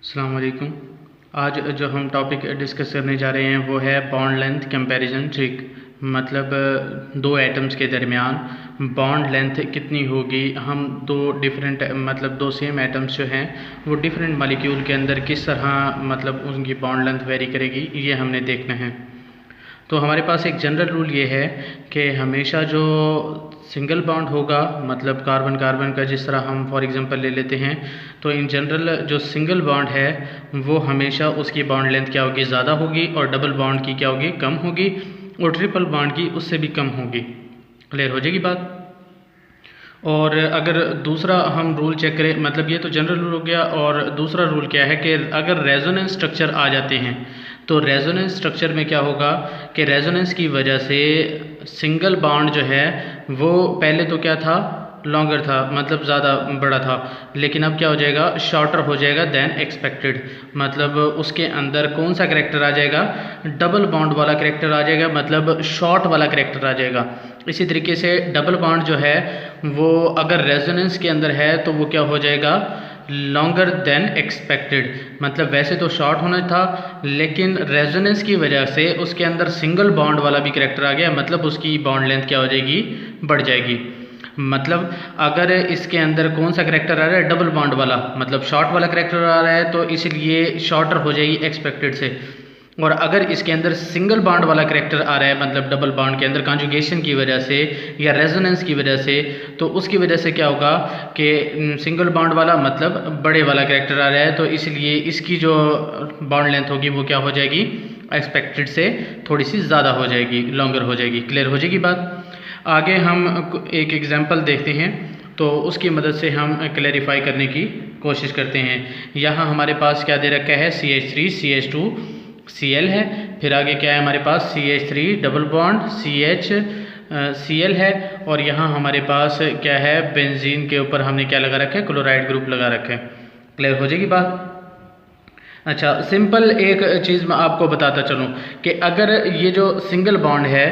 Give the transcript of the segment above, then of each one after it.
अस्सलाम वालेकुम। आज जो हम टॉपिक डिस्कस करने जा रहे हैं वो है बॉन्ड लेंथ कंपैरिजन ट्रिक। मतलब दो एटम्स के दरमियान बॉन्ड लेंथ कितनी होगी। हम दो डिफरेंट मतलब दो सेम एटम्स जो हैं वो डिफरेंट मॉलिक्यूल के अंदर किस तरह मतलब उनकी बॉन्ड लेंथ वेरी करेगी, ये हमने देखना है। तो हमारे पास एक जनरल रूल ये है कि हमेशा जो सिंगल बॉन्ड होगा, मतलब कार्बन कार्बन का जिस तरह हम फॉर एग्जांपल ले लेते हैं, तो इन जनरल जो सिंगल बॉन्ड है वो हमेशा उसकी बॉन्ड लेंथ क्या होगी, ज़्यादा होगी, और डबल बॉन्ड की क्या होगी, कम होगी, और ट्रिपल बॉन्ड की उससे भी कम होगी। क्लियर हो जाएगी बात। और अगर दूसरा हम रूल चेक करें, मतलब ये तो जनरल रूल हो गया, और दूसरा रूल क्या है कि अगर रेजोनेंस स्ट्रक्चर आ जाते हैं तो रेजोनेंस स्ट्रक्चर में क्या होगा कि रेजोनेंस की वजह से सिंगल बॉन्ड जो है वो पहले तो क्या था, लॉन्गर था, मतलब ज़्यादा बड़ा था, लेकिन अब क्या हो जाएगा, शॉर्टर हो जाएगा देन एक्सपेक्टेड। मतलब उसके अंदर कौन सा करेक्टर आ जाएगा, डबल बॉन्ड वाला करेक्टर आ जाएगा, मतलब शॉर्ट वाला करेक्टर आ जाएगा। इसी तरीके से डबल बॉन्ड जो है वो अगर रेजोनेंस के अंदर है तो वो क्या हो जाएगा, लॉन्गर देन एक्सपेक्टेड। मतलब वैसे तो शॉर्ट होना था, लेकिन रेजोनेंस की वजह से उसके अंदर सिंगल बॉन्ड वाला भी करेक्टर आ गया, मतलब उसकी बॉन्ड लेंथ क्या हो जाएगी, बढ़ जाएगी। मतलब अगर इसके अंदर कौन सा करेक्टर आ रहा है, डबल बॉन्ड वाला, मतलब शॉर्ट वाला करेक्टर आ रहा है, तो इसलिए शॉर्टर हो जाएगी एक्सपेक्टेड से। और अगर इसके अंदर सिंगल बॉन्ड वाला करेक्टर आ रहा है, मतलब डबल बॉन्ड के अंदर कॉन्जुगेशन की वजह से या रेजोनेंस की वजह से, तो उसकी वजह से क्या होगा कि सिंगल बॉन्ड वाला मतलब बड़े वाला करेक्टर आ रहा है, तो इसलिए इसकी जो बॉन्ड लेंथ होगी वो क्या हो जाएगी, एक्सपेक्टेड से थोड़ी सी ज़्यादा हो जाएगी, लॉन्गर हो जाएगी। क्लियर हो जाएगी बात। आगे हम एक एग्जाम्पल देखते हैं तो उसकी मदद से हम क्लैरिफाई करने की कोशिश करते हैं। यहाँ हमारे पास क्या दे रखा है, CH3 CH2 Cl है, फिर आगे क्या है हमारे पास CH3 double bond CH Cl है, और यहाँ हमारे पास क्या है, बेंजीन के ऊपर हमने क्या लगा रखा है, क्लोराइड ग्रुप लगा रखा है। क्लियर हो जाएगी बात। अच्छा, सिंपल एक चीज़ मैं आपको बताता चलूँ कि अगर ये जो सिंगल बॉन्ड है,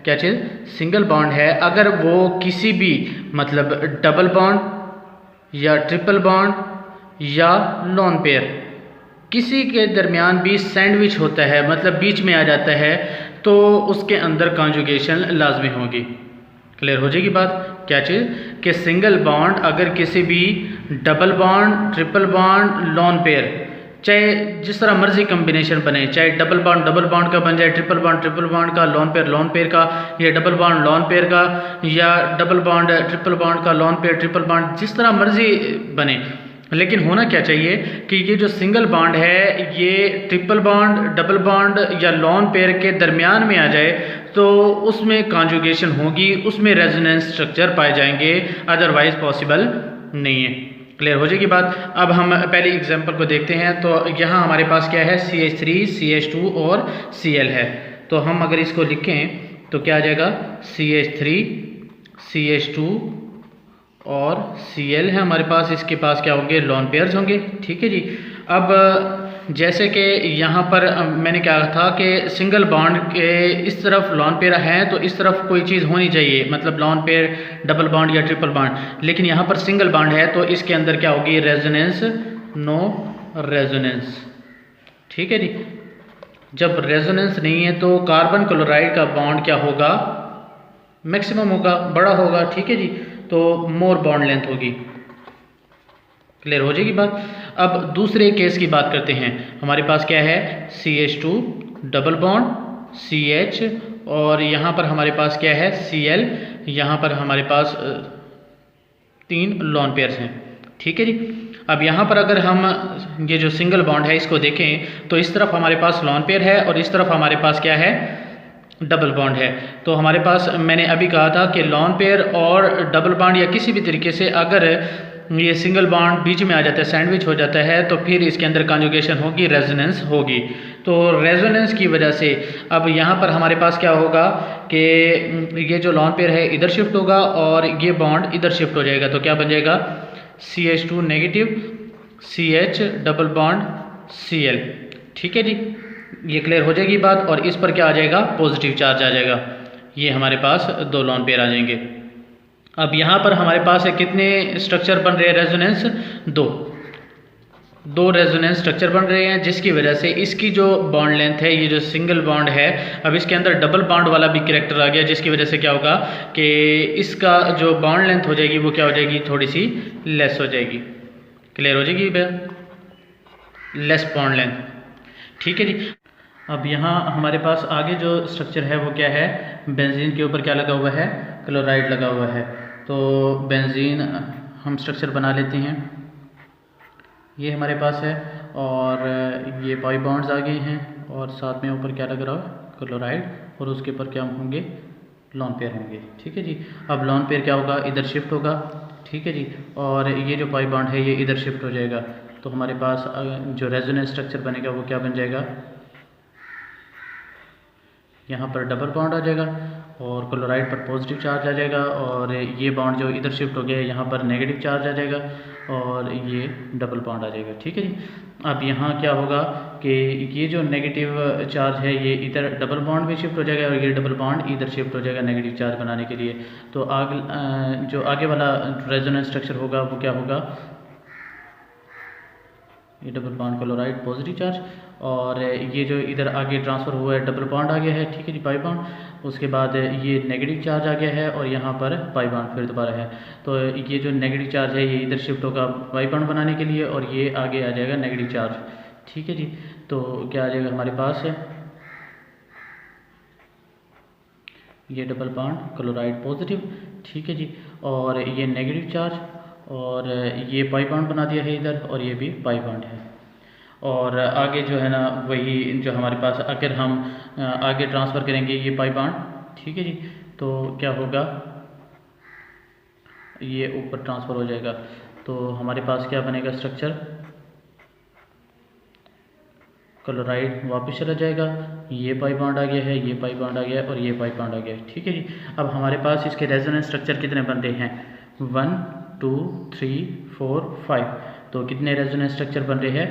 क्या चीज़, सिंगल बॉन्ड है, अगर वो किसी भी मतलब डबल बॉन्ड या ट्रिपल बॉन्ड या लॉन पेयर किसी के दरमियान भी सैंडविच होता है, मतलब बीच में आ जाता है, तो उसके अंदर कॉन्जुगेशन लाजमी होगी। क्लियर हो जाएगी बात। क्या चीज़ कि सिंगल बॉन्ड अगर किसी भी double bond, triple bond, lone pair, चाहे जिस तरह मर्जी कम्बिनेशन बने, चाहे डबल बॉन्ड का बन जाए, ट्रिपल बॉन्ड का, लॉन पेयर का, या डबल बॉन्ड लॉन पेयर का, या डबल बॉन्ड ट्रिपल बॉन्ड का, लॉन पेयर ट्रिपल बॉन्ड, जिस तरह मर्जी बने, लेकिन होना क्या चाहिए कि ये जो सिंगल बॉन्ड है ये ट्रिपल बॉन्ड, डबल बॉन्ड या लॉन पेयर के दरमियान में आ जाए, तो उसमें कॉन्जुगेशन होगी, उसमें रेजोनेंस स्ट्रक्चर पाए जाएंगे, अदरवाइज पॉसिबल नहीं है। क्लियर हो जाएगी बात। अब हम पहले एग्जांपल को देखते हैं। तो यहाँ हमारे पास क्या है, CH3 CH2 और Cl है। तो हम अगर इसको लिखें तो क्या आ जाएगा, CH3 CH2 और Cl है हमारे पास, इसके पास क्या होंगे, लॉन पेयर्स होंगे। ठीक है जी। अब जैसे कि यहाँ पर मैंने क्या कहा था कि सिंगल बॉन्ड के इस तरफ लॉन पेयर हैं, तो इस तरफ कोई चीज़ होनी चाहिए, मतलब लॉन पेयर, डबल बॉन्ड या ट्रिपल बॉन्ड, लेकिन यहाँ पर सिंगल बॉन्ड है, तो इसके अंदर क्या होगी, रेजोनेंस, नो रेजोनेंस। ठीक है जी। जब रेजोनेंस नहीं है तो कार्बन क्लोराइड का बॉन्ड क्या होगा, मैक्सिमम होगा, बड़ा होगा। ठीक है जी। तो मोर बॉन्ड लेंथ होगी। क्लियर हो जाएगी बात। अब दूसरे केस की बात करते हैं। हमारे पास क्या है, CH2 डबल बॉन्ड CH, और यहाँ पर हमारे पास क्या है, Cl, यहाँ पर हमारे पास 3 लॉन पेयर्स हैं। ठीक है जी। अब यहाँ पर अगर हम ये जो सिंगल बॉन्ड है इसको देखें तो इस तरफ हमारे पास लॉन पेयर है और इस तरफ हमारे पास क्या है, डबल बॉन्ड है। तो हमारे पास मैंने अभी कहा था कि लॉन पेयर और डबल बॉन्ड या किसी भी तरीके से अगर ये सिंगल बॉन्ड बीच में आ जाता है, सैंडविच हो जाता है, तो फिर इसके अंदर कॉन्जुगेशन होगी, रेजोनेंस होगी। तो रेजोनेंस की वजह से अब यहाँ पर हमारे पास क्या होगा कि ये जो लॉन पेयर है इधर शिफ्ट होगा और ये बॉन्ड इधर शिफ्ट हो जाएगा, तो क्या बन जाएगा, CH2 negative CH double bond Cl। ठीक है जी। ये क्लियर हो जाएगी बात। और इस पर क्या आ जाएगा, पॉजिटिव चार्ज आ जाएगा। ये हमारे पास 2 लॉन पेयर आ जाएंगे। अब यहाँ पर हमारे पास कितने स्ट्रक्चर बन रहे हैं, रेजोनेंस 2। दो रेजोनेंस स्ट्रक्चर बन रहे हैं, जिसकी वजह से इसकी जो बॉन्ड लेंथ है, ये जो सिंगल बॉन्ड है, अब इसके अंदर डबल बॉन्ड वाला भी कैरेक्टर आ गया, जिसकी वजह से क्या होगा कि इसका जो बॉन्ड लेंथ हो जाएगी वो क्या हो जाएगी, थोड़ी सी लेस हो जाएगी। क्लियर हो जाएगी भैया, लेस बॉन्ड लेंथ। ठीक है जी। अब यहाँ हमारे पास आगे जो स्ट्रक्चर है वो क्या है, बेंजीन के ऊपर क्या लगा हुआ है, क्लोराइड लगा हुआ है। तो बेंजीन हम स्ट्रक्चर बना लेते हैं, ये हमारे पास है, और ये पाई बॉन्ड्स आ गए हैं, और साथ में ऊपर क्या लग रहा है, क्लोराइड, और उसके ऊपर क्या होंगे, लॉन पेयर होंगे। ठीक है जी। अब लॉन पेयर क्या होगा, इधर शिफ्ट होगा। ठीक है जी। और ये जो पाई बॉन्ड है ये इधर शिफ्ट हो जाएगा, तो हमारे पास जो रेजोनेंस स्ट्रक्चर बनेगा वो क्या बन जाएगा, यहाँ पर डबल बॉन्ड आ जाएगा, और क्लोराइड पर पॉजिटिव चार्ज आ जाएगा, और ये बॉन्ड जो इधर शिफ्ट हो गया है यहाँ पर नेगेटिव चार्ज आ जाएगा, और ये डबल बॉन्ड आ जाएगा। ठीक है जी। अब यहाँ क्या होगा कि ये जो नेगेटिव चार्ज है ये इधर डबल बॉन्ड में शिफ्ट हो जाएगा, और ये डबल बॉन्ड इधर शिफ्ट हो जाएगा नेगेटिव चार्ज बनाने के लिए। तो जो आगे वाला रेजोनेंस स्ट्रक्चर होगा वो क्या होगा, ये double bond chloride positive charge, और ये जो इधर आगे ट्रांसफ़र हुआ है डबल बॉन्ड आ गया है। ठीक है जी, पाई बॉन्ड, उसके बाद ये नेगेटिव चार्ज आ गया है, और यहाँ पर पाई बॉन्ड फिर दोबारा है। तो ये जो नेगेटिव चार्ज है ये इधर शिफ्ट होगा पाई बॉन्ड बनाने के लिए, और ये आगे आ जाएगा नेगेटिव चार्ज। ठीक है जी। तो क्या आ जाएगा हमारे पास, ये डबल बॉन्ड क्लोराइड पॉजिटिव। ठीक है जी। और ये नेगेटिव चार्ज, और ये पाई बॉन्ड बना दिया है इधर, और ये भी पाई बॉन्ड है। और आगे जो है ना वही जो हमारे पास, अगर हम आगे ट्रांसफ़र करेंगे ये पाई बॉन्ड, ठीक है जी, तो क्या होगा, ये ऊपर ट्रांसफ़र हो जाएगा। तो हमारे पास क्या बनेगा स्ट्रक्चर, क्लोराइड वापस चला जाएगा, ये पाई बॉन्ड आ गया है, ये पाई बॉन्ड आ गया है, और ये पाई बॉन्ड आ गया है। ठीक है जी। अब हमारे पास इसके रेजोनेंस स्ट्रक्चर कितने बन रहे हैं, 1 2 3 4 5। तो कितने रेजोनेंस स्ट्रक्चर बन रहे हैं,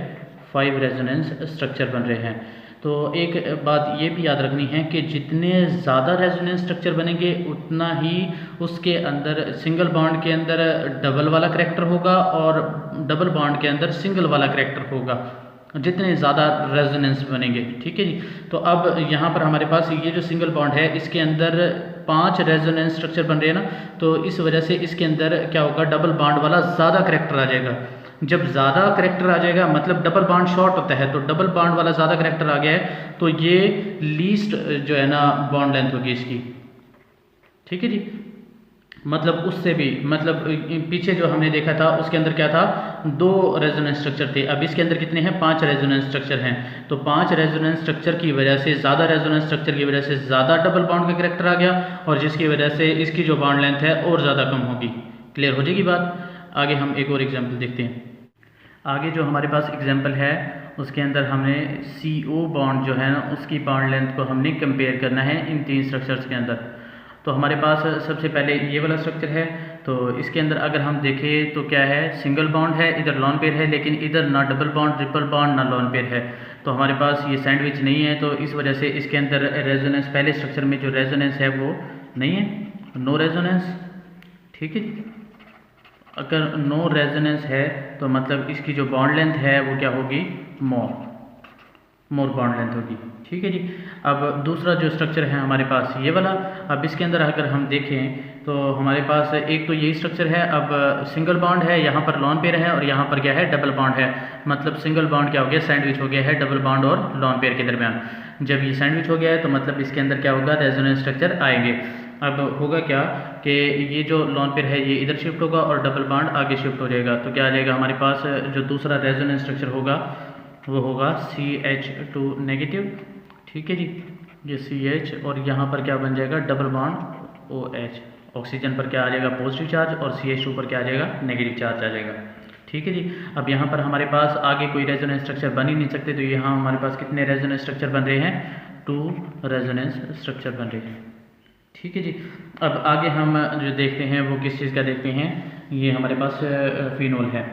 5 रेजोनेंस स्ट्रक्चर बन रहे हैं। तो एक बात ये भी याद रखनी है कि जितने ज़्यादा रेजोनेंस स्ट्रक्चर बनेंगे उतना ही उसके अंदर सिंगल बॉन्ड के अंदर डबल वाला करैक्टर होगा, और डबल बॉन्ड के अंदर सिंगल वाला करैक्टर होगा, जितने ज़्यादा रेजोनेंस बनेंगे। ठीक है जी। तो अब यहाँ पर हमारे पास ये जो सिंगल बॉन्ड है इसके अंदर 5 रेजोनेंस स्ट्रक्चर बन रहे हैं ना, तो इस वजह से इसके अंदर क्या होगा, डबल बॉन्ड वाला ज़्यादा करैक्टर आ जाएगा। जब ज़्यादा करैक्टर आ जाएगा मतलब डबल बॉन्ड शॉर्ट होता है, तो डबल बॉन्ड वाला ज़्यादा करैक्टर आ गया है, तो ये लीस्ट जो है ना बॉन्ड लेंथ होगी इसकी। ठीक है जी। मतलब उससे भी, मतलब पीछे जो हमने देखा था उसके अंदर क्या था, 2 रेजोनेंस स्ट्रक्चर थे, अब इसके अंदर कितने हैं, 5 रेजोनेंस स्ट्रक्चर हैं। तो 5 रेजोनेंस स्ट्रक्चर की वजह से, ज़्यादा रेजोनेंस स्ट्रक्चर की वजह से ज़्यादा डबल बॉन्ड का करैक्टर आ गया, और जिसकी वजह से इसकी जो बॉन्ड लेंथ है और ज़्यादा कम होगी। क्लियर हो जाएगी बात। आगे हम एक और एग्जाम्पल देखते हैं। आगे जो हमारे पास एग्जाम्पल है उसके अंदर हमने CO बॉन्ड जो है ना उसकी बॉन्ड लेंथ को हमने कंपेयर करना है इन 3 स्ट्रक्चर्स के अंदर। तो हमारे पास सबसे पहले ये वाला स्ट्रक्चर है, तो इसके अंदर अगर हम देखें तो क्या है, सिंगल बॉन्ड है, इधर लॉन पेयर है, लेकिन इधर ना डबल बॉन्ड, ट्रिपल बॉन्ड, ना लॉन पेयर है। तो हमारे पास ये सैंडविच नहीं है, तो इस वजह से इसके अंदर रेजोनेंस, पहले स्ट्रक्चर में जो रेजोनेंस है वो नहीं है, नो रेजोनेंस। ठीक है। अगर नो रेजोनेंस है तो मतलब इसकी जो बॉन्ड लेंथ है वो क्या होगी, मोर बॉन्ड लेंथ होगी। ठीक है जी। अब दूसरा जो स्ट्रक्चर है हमारे पास ये वाला, अब इसके अंदर अगर हम देखें तो हमारे पास एक तो यही स्ट्रक्चर है, अब सिंगल बॉन्ड है, यहाँ पर लॉन पेयर है, और यहाँ पर क्या है, डबल बॉन्ड है। मतलब सिंगल बॉन्ड क्या हो गया, सैंडविच हो गया है डबल बॉन्ड और लॉन पेयर के दरमियान। जब ये सैंडविच हो गया है तो मतलब इसके अंदर क्या होगा, रेजोनेंस स्ट्रक्चर आएंगे। अब होगा क्या कि ये जो लॉन पेयर है ये इधर शिफ्ट होगा, और डबल बॉन्ड आगे शिफ्ट हो जाएगा। तो क्या आ जाएगा हमारे पास, जो दूसरा रेजोनेंस स्ट्रक्चर होगा वो होगा CH2 नेगेटिव। ठीक है जी, ये CH, और यहाँ पर क्या बन जाएगा, डबल बॉन्ड OH। ऑक्सीजन पर क्या आ जाएगा, पॉजिटिव चार्ज, और CH2 पर क्या आ जाएगा, नेगेटिव चार्ज आ जाएगा। ठीक है जी। अब यहाँ पर हमारे पास आगे कोई रेजोनेंस स्ट्रक्चर बन ही नहीं सकते, तो यहाँ हमारे पास कितने रेजोनेंस स्ट्रक्चर बन रहे हैं, 2 रेजोनेंस स्ट्रक्चर बन रहे हैं। ठीक है जी। अब आगे हम जो देखते हैं वो किस चीज़ का देखते हैं, ये हमारे पास फिनोल है,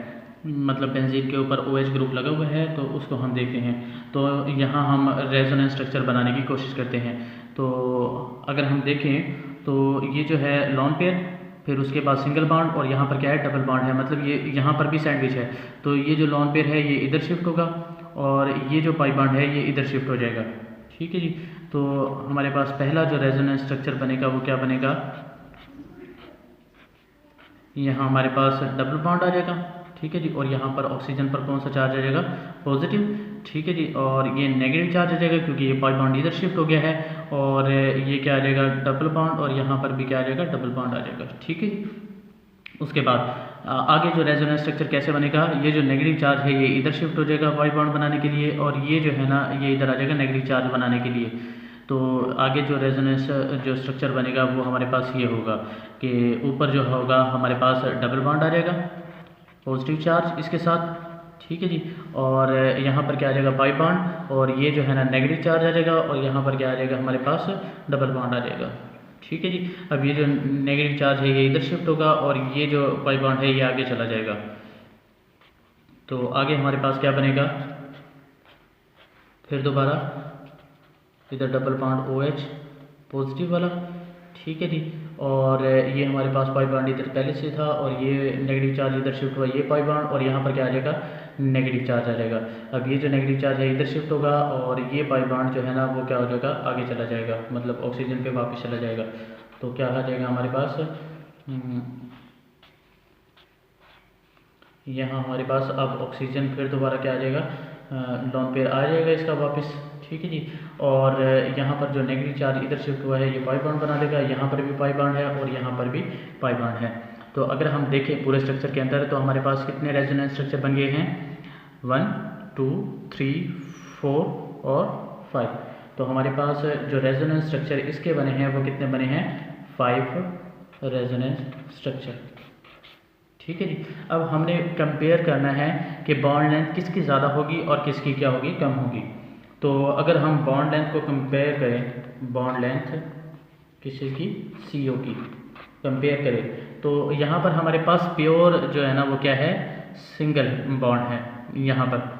मतलब बेंजीन के ऊपर OH ग्रुप लगा हुआ है, तो उसको हम देखते हैं। तो यहाँ हम रेजोनेंस स्ट्रक्चर बनाने की कोशिश करते हैं। तो अगर हम देखें तो ये जो है लॉन पेयर, फिर उसके बाद सिंगल बॉन्ड और यहाँ पर क्या है, डबल बॉन्ड है, मतलब ये यहाँ पर भी सैंडविच है। तो ये जो लोन पेयर है ये इधर शिफ्ट होगा और ये जो पाई बॉन्ड है ये इधर शिफ्ट हो जाएगा। ठीक है जी। तो हमारे पास पहला जो रेजोनेंस स्ट्रक्चर बनेगा वो क्या बनेगा, यहाँ हमारे पास डबल बॉन्ड आ जाएगा। ठीक है जी। और यहाँ पर ऑक्सीजन पर कौन सा चार्ज आ जाएगा, पॉजिटिव। ठीक है जी। और ये नेगेटिव चार्ज आ जाएगा क्योंकि ये पाई बॉन्ड इधर शिफ्ट हो गया है। और ये क्या आ जाएगा, डबल बॉन्ड, और यहाँ पर भी क्या आ जाएगा, डबल बॉन्ड आ जाएगा। ठीक है जी। उसके बाद आगे जो रेजोनेंस स्ट्रक्चर कैसे बनेगा, ये जो नेगेटिव चार्ज है ये इधर शिफ्ट हो जाएगा पाई बॉन्ड बनाने के लिए, और ये जो है ना ये इधर आ जाएगा नेगेटिव चार्ज बनाने के लिए। तो आगे जो रेजोनेंस जो स्ट्रक्चर बनेगा वो हमारे पास ये होगा कि ऊपर जो होगा हमारे पास डबल बॉन्ड आ जाएगा, पॉजिटिव चार्ज इसके साथ। ठीक है जी। और यहाँ पर क्या आ जाएगा, पाई बॉन्ड, और ये जो है ना नेगेटिव चार्ज आ जाएगा, और यहाँ पर क्या आ जाएगा हमारे पास, डबल बॉन्ड आ जाएगा। ठीक है जी। अब ये जो नेगेटिव चार्ज है ये इधर शिफ्ट होगा और ये जो पाई बॉन्ड है ये आगे चला जाएगा। तो आगे हमारे पास क्या बनेगा, फिर दोबारा इधर डबल बॉन्ड OH पॉजिटिव वाला। ठीक है जी। और ये हमारे पास पाई बॉन्ड इधर पहले से था और ये नेगेटिव चार्ज इधर शिफ्ट हुआ, ये पाई बॉन्ड, और यहाँ पर क्या आ जाएगा, नेगेटिव चार्ज आ जाएगा। अब ये जो नेगेटिव चार्ज है इधर शिफ्ट होगा और ये पाई बॉन्ड जो है ना वो क्या हो जाएगा, आगे चला जाएगा, मतलब ऑक्सीजन पे वापस चला जाएगा। तो क्या आ जाएगा हमारे पास, यहाँ हमारे पास अब ऑक्सीजन फिर दोबारा क्या आ जाएगा, लोन पेयर आ जाएगा इसका वापस। ठीक है जी। और यहाँ पर जो नेगेटिव चार्ज इधर शिफ्ट हुआ है ये पाई बॉन्ड बना देगा, यहाँ पर भी पाई बॉन्ड है और यहाँ पर भी पाई बॉन्ड है। तो अगर हम देखें पूरे स्ट्रक्चर के अंदर तो हमारे पास कितने रेजोनेंस स्ट्रक्चर बन गए हैं, 1 2 3 4 और 5। तो हमारे पास जो रेजोनेंस स्ट्रक्चर इसके बने हैं वो कितने बने हैं, 5 रेजोनेंस स्ट्रक्चर। ठीक है जी। अब हमने कंपेयर करना है कि बॉन्ड लेंथ किसकी ज़्यादा होगी और किसकी क्या होगी, कम होगी। तो अगर हम बॉन्ड लेंथ को कंपेयर करें, बॉन्ड लेंथ किसी की, CO की कंपेयर करें, तो यहाँ पर हमारे पास प्योर जो है ना वो क्या है, सिंगल बॉन्ड है यहाँ पर।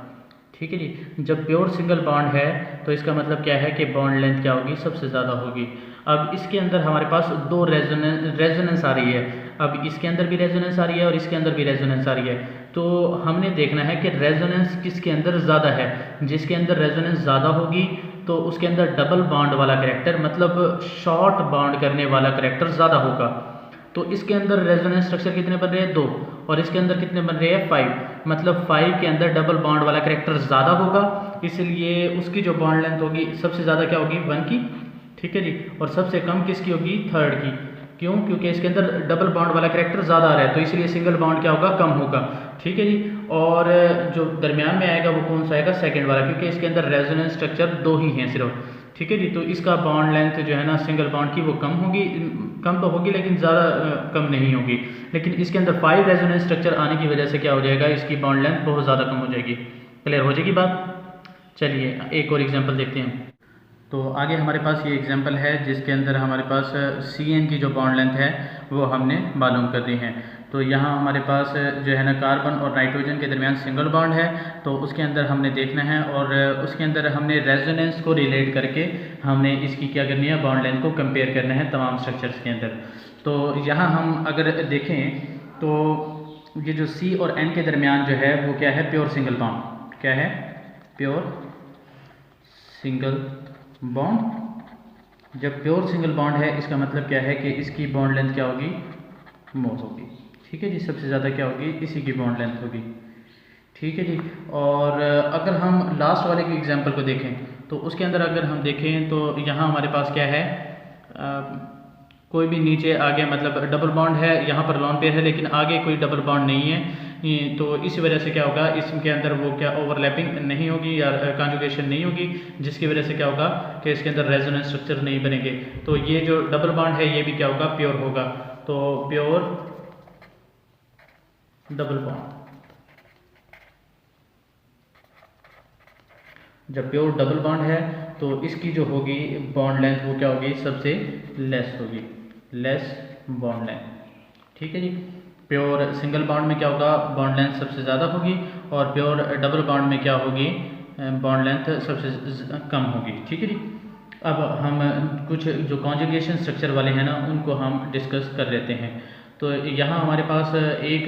ठीक है जी। जब प्योर सिंगल बॉन्ड है तो इसका मतलब क्या है कि बॉन्ड लेंथ क्या होगी, सबसे ज़्यादा होगी। अब इसके अंदर हमारे पास दो रेजोनेंस आ रही है, अब इसके अंदर भी रेजोनेंस आ रही है और इसके अंदर भी रेजोनेंस आ रही है। तो हमने देखना है कि रेजोनेंस किसके अंदर ज़्यादा है। जिसके अंदर रेजोनेंस ज़्यादा होगी तो उसके अंदर डबल बॉन्ड वाला करैक्टर, मतलब शॉर्ट बॉन्ड करने वाला करैक्टर ज़्यादा होगा। तो इसके अंदर रेजोनेंस स्ट्रक्चर कितने बन रहे हैं, 2, और इसके अंदर कितने बन रहे हैं, 5। मतलब 5 के अंदर डबल बॉन्ड वाला करैक्टर ज़्यादा होगा, इसलिए उसकी जो बॉन्ड लेंथ होगी सबसे ज़्यादा क्या होगी, 1 की। ठीक है जी। और सबसे कम किसकी होगी, 3rd की। क्यों, क्योंकि इसके अंदर डबल बॉन्ड वाला करैक्टर ज़्यादा आ रहा है, तो इसलिए सिंगल बॉन्ड क्या होगा, कम होगा। ठीक है जी। और जो दरमियान में आएगा वो कौन सा आएगा, 2nd वाला, क्योंकि इसके अंदर रेजोनेंस स्ट्रक्चर 2 ही हैं सिर्फ। ठीक है जी। तो इसका बॉन्ड लेंथ जो है ना सिंगल बॉन्ड की वो कम होगी, कम तो होगी लेकिन ज़्यादा कम नहीं होगी। लेकिन इसके अंदर 5 रेजोनेंस स्ट्रक्चर आने की वजह से क्या हो जाएगा, इसकी बॉन्ड लेंथ बहुत ज़्यादा कम हो जाएगी। क्लियर हो जाएगी बात। चलिए एक और एग्जांपल देखते हैं। तो आगे हमारे पास ये एग्जांपल है जिसके अंदर हमारे पास CN की जो बॉन्ड लेंथ है वो हमने मालूम करनी है। तो यहाँ हमारे पास जो है ना कार्बन और नाइट्रोजन के दरमियान सिंगल बॉन्ड है, तो उसके अंदर हमने देखना है और उसके अंदर हमने रेजोनेंस को रिलेट करके हमने इसकी क्या करनी है, बॉन्ड लेंथ को कंपेयर करना है तमाम स्ट्रक्चर्स के अंदर। तो यहाँ हम अगर देखें तो ये जो C और N के दरमियान जो है वो क्या है, प्योर सिंगल बॉन्ड। क्या है, प्योर सिंगल बॉन्ड। जब प्योर सिंगल बॉन्ड है इसका मतलब क्या है कि इसकी बॉन्ड लेंथ क्या होगी, मोर होगी। ठीक है जी। सबसे ज़्यादा क्या होगी, इसी की बॉन्ड लेंथ होगी। ठीक है जी। और अगर हम लास्ट वाले के एग्जांपल को देखें तो उसके अंदर अगर हम देखें तो यहाँ हमारे पास क्या है, कोई भी नीचे आगे मतलब डबल बॉन्ड है, यहाँ पर लॉन पेयर है लेकिन आगे कोई डबल बॉन्ड नहीं है। तो इस वजह से क्या होगा, इसके अंदर वो क्या ओवरलैपिंग नहीं होगी या कॉन्जुगेशन नहीं होगी, जिसकी वजह से क्या होगा कि इसके अंदर रेजोनेंस स्ट्रक्चर नहीं बनेंगे। तो ये जो डबल बॉन्ड है ये भी क्या होगा, प्योर होगा। तो प्योर डबल बॉन्ड, जब प्योर डबल बॉन्ड है तो इसकी जो होगी बॉन्ड लेंथ वो क्या होगी, सबसे लेस होगी, लेस बॉन्ड लेंथ। ठीक है जी। प्योर सिंगल बॉन्ड में क्या होगा, बॉन्ड लेंथ सबसे ज़्यादा होगी, और प्योर डबल बॉन्ड में क्या होगी, बॉन्ड लेंथ सबसे कम होगी। ठीक है जी। अब हम कुछ जो कॉन्जुगेशन स्ट्रक्चर वाले हैं ना उनको हम डिस्कस कर लेते हैं। तो यहाँ हमारे पास एक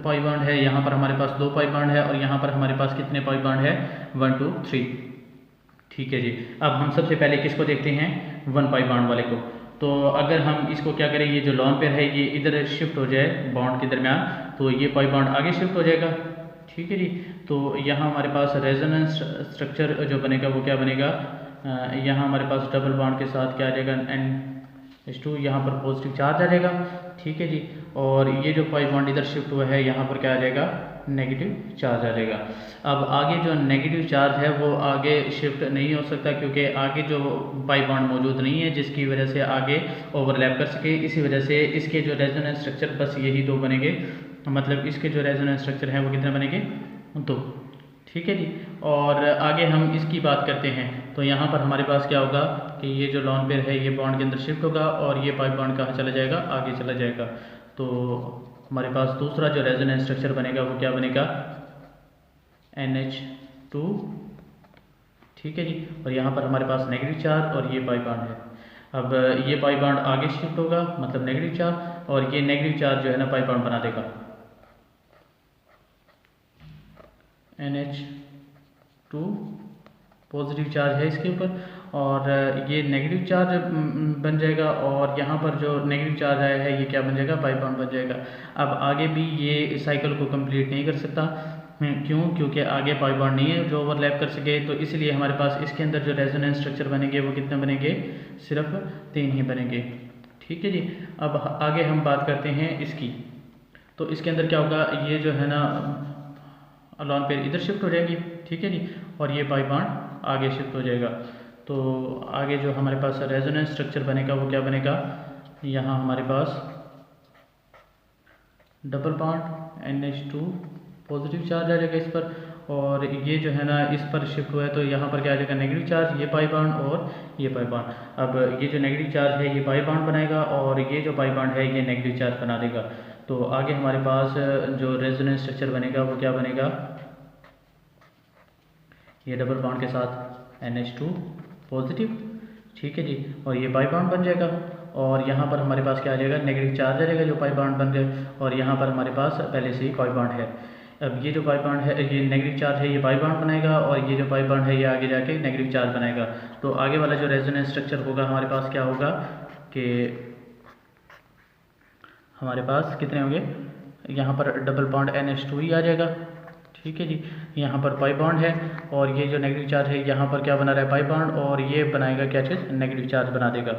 पाई बॉन्ड है, यहाँ पर हमारे पास 2 पाई बॉन्ड है और यहाँ पर हमारे पास कितने पाई बॉन्ड है, 1 2 3। ठीक है जी। अब हम सबसे पहले किसको देखते हैं, 1 पाई बॉन्ड वाले को। तो अगर हम इसको क्या करें, ये जो लॉन पेयर है ये इधर शिफ्ट हो जाए बॉन्ड के दरमियान, तो ये पाई बॉन्ड आगे शिफ्ट हो जाएगा। ठीक है जी। तो यहाँ हमारे पास रेजोनेंस स्ट्रक्चर जो बनेगा वो क्या बनेगा, यहाँ हमारे पास डबल बॉन्ड के साथ क्या आ जाएगा, NH2, यहाँ पर पॉजिटिव चार्ज आ जाएगा। ठीक है जी। और ये जो पाई बॉन्ड इधर शिफ्ट हुआ है यहाँ पर क्या आ जाएगा, नेगेटिव चार्ज आ जाएगा। अब आगे जो नेगेटिव चार्ज है वो आगे शिफ्ट नहीं हो सकता, क्योंकि आगे जो पाई बॉन्ड मौजूद नहीं है जिसकी वजह से आगे ओवरलैप कर सके। इसी वजह से इसके जो रेजोनेंस स्ट्रक्चर बस यही 2 बनेंगे, मतलब इसके जो रेजोनेंस स्ट्रक्चर है वो कितने बनेंगे, 2। ठीक है जी। और आगे हम इसकी बात करते हैं। तो यहाँ पर हमारे पास क्या होगा कि ये जो लॉन पेयर है ये बॉन्ड के अंदर शिफ्ट होगा और ये पाई बॉन्ड कहाँ चला जाएगा, आगे चला जाएगा। तो हमारे पास दूसरा जो रेजोनेंस स्ट्रक्चर बनेगा वो क्या बनेगा, NH2। ठीक है जी। और यहाँ पर हमारे पास नेगेटिव चार्ज और ये पाई बॉन्ड है। अब ये पाई बॉन्ड आगे शिफ्ट होगा, मतलब नेगेटिव चार्ज, और ये नेगेटिव चार्ज जो है ना पाई बॉन्ड बना देगा, NH2 पॉजिटिव चार्ज है इसके ऊपर, और ये नेगेटिव चार्ज बन जाएगा, और यहाँ पर जो नेगेटिव चार्ज आया है ये क्या बन जाएगा, पाई बॉन्ड बन जाएगा। अब आगे भी ये साइकिल को कंप्लीट नहीं कर सकता, क्यों, क्योंकि आगे पाई बॉन्ड नहीं है जो ओवरलैप कर सके। तो इसलिए हमारे पास इसके अंदर जो रेजोनेंस स्ट्रक्चर बनेंगे वो कितने बनेंगे, सिर्फ 3 ही बनेंगे। ठीक है जी। अब आगे हम बात करते हैं इसकी। तो इसके अंदर क्या होगा, ये जो है ना लॉन पेयर इधर शिफ्ट हो जाएगी। ठीक है जी। और ये पाई बॉन्ड आगे शिफ्ट हो जाएगा। तो आगे जो हमारे पास रेजोनेंस स्ट्रक्चर बनेगा वो क्या बनेगा, यहाँ हमारे पास double bond NH2 positive charge आ जाएगा इस पर, और ये जो है ना इस पर शिफ्ट हुआ है तो यहाँ पर क्या आ जाएगा, नेगेटिव चार्ज, ये पाई बॉन्ड और ये पाई बॉन्ड। अब ये जो नेगेटिव चार्ज है ये पाई बॉन्ड बनाएगा और ये जो पाई बॉन्ड है ये नेगेटिव चार्ज बना देगा। तो आगे हमारे पास जो रेजोनेंस स्ट्रक्चर बनेगा वो क्या बनेगा, ये डबल बॉन्ड के साथ NH2 पॉजिटिव। ठीक है जी। और ये पाई बॉन्ड बन जाएगा, और यहाँ पर हमारे पास क्या आ जाएगा, नेगेटिव चार्ज आ जाएगा जो पाई बॉन्ड बन गए, और यहाँ पर हमारे पास पहले से ही पाई बॉन्ड है। अब ये जो पाई बॉन्ड है, ये नेगेटिव चार्ज है ये पाई बॉन्ड बनाएगा, और ये जो पाई बॉन्ड है ये आगे जाके नेगेटिव चार्ज बनाएगा। तो आगे वाला जो रेजोनेंस स्ट्रक्चर होगा हमारे पास क्या होगा कि हमारे पास कितने होंगे, यहाँ पर डबल बॉन्ड NH2 ही आ जाएगा। ठीक है जी। यहाँ पर पाई बॉन्ड है, और ये जो नेगेटिव चार्ज है यहाँ पर क्या बना रहा है, पाई बॉन्ड, और ये बनाएगा क्या चीज़, नेगेटिव चार्ज बना देगा।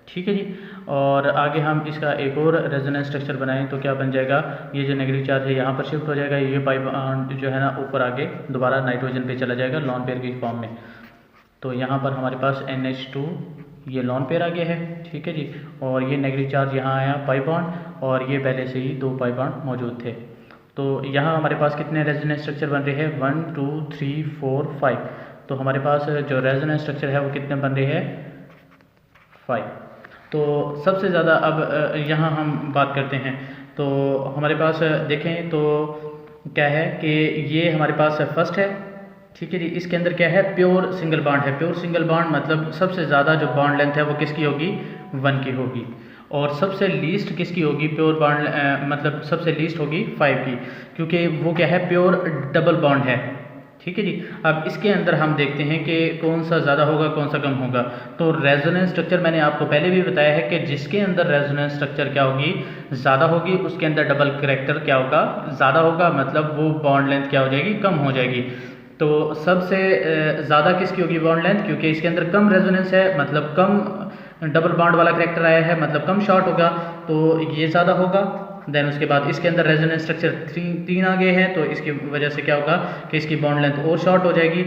ठीक है जी। और आगे हम इसका एक और रेजोनेंस स्ट्रक्चर बनाएं तो क्या बन जाएगा, ये जो नेगेटिव चार्ज है यहाँ पर शिफ्ट हो जाएगा, ये पाई बॉन्ड जो है ना ऊपर आगे दोबारा नाइट्रोजन पे चला जाएगा लॉन पेयर की फॉर्म में। तो यहाँ पर हमारे पास NH2 ये लॉन पेयर आगे है। ठीक है जी। और ये नेगेटिव चार्ज यहाँ आया पाई बॉन्ड, और ये पहले से ही 2 पाई बॉन्ड मौजूद थे। तो यहाँ हमारे पास कितने रेजोनेंस स्ट्रक्चर बन रहे हैं, 1 2 3 4 5। तो हमारे पास जो रेजोनेंस स्ट्रक्चर है वो कितने बन रहे हैं, 5। तो सबसे ज़्यादा अब यहाँ हम बात करते हैं। तो हमारे पास देखें तो क्या है कि ये हमारे पास फर्स्ट है। ठीक है जी। इसके अंदर क्या है, प्योर सिंगल बॉन्ड है। प्योर सिंगल बॉन्ड मतलब सबसे ज़्यादा जो बॉन्ड लेंथ है वो किसकी होगी, 1 की होगी, और सबसे लीस्ट किसकी होगी, प्योर बॉन्ड मतलब सबसे लीस्ट होगी 5 की, क्योंकि वो क्या है, प्योर डबल बॉन्ड है। ठीक है जी। अब इसके अंदर हम देखते हैं कि कौन सा ज़्यादा होगा कौन सा कम होगा। तो रेजोनेंस स्ट्रक्चर मैंने आपको पहले भी बताया है कि जिसके अंदर रेजोनेंस स्ट्रक्चर क्या होगी, ज़्यादा होगी, उसके अंदर डबल करैक्टर क्या होगा, ज़्यादा होगा, मतलब वो बॉन्ड लेंथ क्या हो जाएगी, कम हो जाएगी। तो सबसे ज़्यादा किसकी होगी बॉन्ड लेंथ, क्योंकि इसके अंदर कम रेजोनेंस है, मतलब कम डबल बॉन्ड वाला करैक्टर आया है, मतलब कम शॉर्ट होगा, तो ये ज़्यादा होगा। देन उसके बाद इसके अंदर रेजोनेंस स्ट्रक्चर 3 आ गए हैं, तो इसकी वजह से क्या होगा कि इसकी बॉन्ड लेंथ और शॉर्ट हो जाएगी।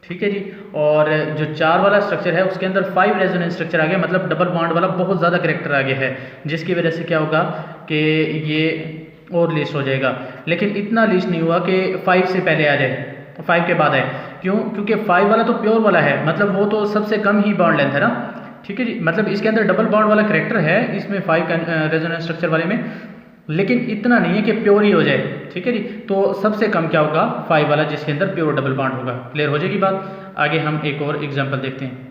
ठीक है जी। और जो 4 वाला स्ट्रक्चर है उसके अंदर 5 रेजोनेंस स्ट्रक्चर आ गया, मतलब डबल बॉन्ड वाला बहुत ज़्यादा करैक्टर आ गया है, जिसकी वजह से क्या होगा कि ये और लिस्ट हो जाएगा। लेकिन इतना लिस्ट नहीं हुआ कि 5 से पहले आ जाए, 5 के बाद आए। क्यों, क्योंकि 5 वाला तो प्योर वाला है, मतलब वो तो सबसे कम ही बॉन्ड लेंथ है ना। ठीक है जी। मतलब इसके अंदर डबल बॉन्ड वाला करैक्टर है इसमें 5 रेजोनेंस स्ट्रक्चर वाले में, लेकिन इतना नहीं है कि प्योर ही हो जाए। ठीक है जी। तो सबसे कम क्या होगा, 5 वाला, जिसके अंदर प्योर डबल बॉन्ड होगा। क्लियर हो जाएगी बात। आगे हम एक और एग्जांपल देखते हैं।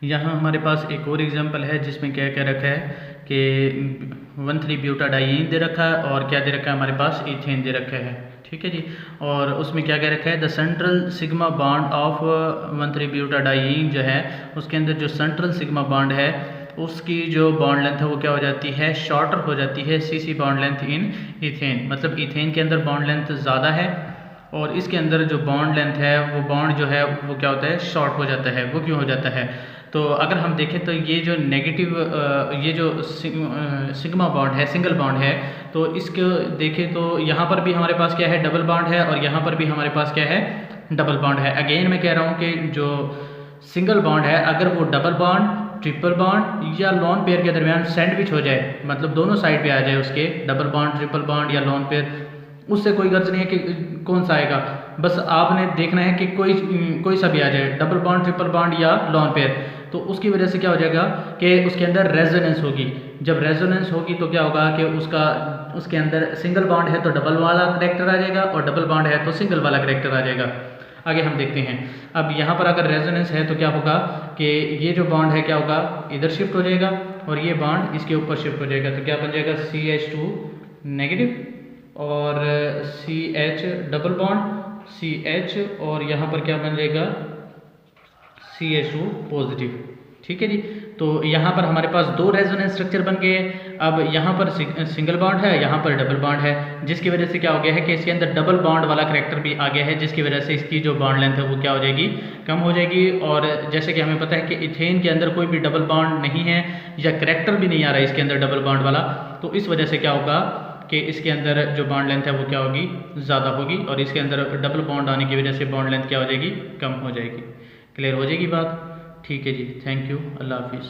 यहाँ हमारे पास एक और एग्जांपल है जिसमें क्या क्या रखा है कि 1,3-ब्यूटाडाइईन दे रखा है और क्या दे रखा है हमारे पास इथेन दे रखा है, ठीक है जी। और उसमें क्या क्या रखा है, the central sigma bond of one three butadiene जो है उसके अंदर जो सेंट्रल सिग्मा बॉन्ड है उसकी जो बॉन्ड लेंथ है वो क्या हो जाती है, शॉर्टर हो जाती है CC bond length in ethane. मतलब इथेन के अंदर बॉन्ड लेंथ ज़्यादा है और इसके अंदर जो बॉन्ड लेंथ है वो बॉन्ड जो है वो क्या होता है, शॉर्ट हो जाता है। वो क्यों हो जाता है, तो अगर हम देखें तो ये जो नेगेटिव ये जो सिग्मा बॉन्ड है, सिंगल बॉन्ड है, तो इसको देखें तो यहाँ पर भी हमारे पास क्या है, डबल बॉन्ड है और यहाँ पर भी हमारे पास क्या है, डबल बॉन्ड है। अगेन मैं कह रहा हूँ कि जो सिंगल बॉन्ड है अगर वो डबल बॉन्ड, ट्रिपल बॉन्ड या लॉन पेयर के दरमियान सैंडविच हो जाए, मतलब दोनों साइड पे आ जाए उसके, डबल बॉन्ड, ट्रिपल बॉन्ड या लॉन पेयर, उससे कोई गर्ज नहीं है कि कौन सा आएगा, बस आपने देखना है कि कोई सा भी आ जाए, डबल बॉन्ड, ट्रिपल बॉन्ड या लॉन पेयर। तो उसकी वजह से क्या हो जाएगा कि उसके अंदर रेजोनेंस होगी। जब रेजोनेंस होगी तो क्या होगा कि उसके अंदर सिंगल बॉन्ड है तो डबल वाला करैक्टर आ जाएगा और डबल बॉन्ड है तो सिंगल वाला करैक्टर आ जाएगा। आगे हम देखते हैं। अब यहाँ पर अगर रेजोनेंस है तो क्या होगा कि ये जो बॉन्ड है क्या होगा, इधर शिफ्ट हो जाएगा और ये बॉन्ड इसके ऊपर शिफ्ट हो जाएगा। तो क्या बन जाएगा, CH2 नेगेटिव और CH डबल बॉन्ड CH और यहाँ पर क्या बन जाएगा, CH2 पॉजिटिव, ठीक है जी। तो यहाँ पर हमारे पास दो रेजोनेंस स्ट्रक्चर बन गए। अब यहाँ पर सिंगल बॉन्ड है, यहाँ पर डबल बॉन्ड है, जिसकी वजह से क्या हो गया है कि इसके अंदर डबल बॉन्ड वाला करैक्टर भी आ गया है, जिसकी वजह से इसकी जो बॉन्ड लेंथ है वो क्या हो जाएगी, कम हो जाएगी। और जैसे कि हमें पता है कि इथेन के अंदर कोई भी डबल बॉन्ड नहीं है या करैक्टर भी नहीं आ रहा है इसके अंदर डबल बॉन्ड वाला, तो इस वजह से क्या होगा कि इसके अंदर जो बॉन्ड लेंथ है वो क्या होगी, ज़्यादा होगी और इसके अंदर डबल बॉन्ड आने की वजह से बॉन्ड लेंथ क्या हो जाएगी, कम हो जाएगी। क्लियर हो जाएगी बात, ठीक है जी। थैंक यू, अल्लाह हाफिज़।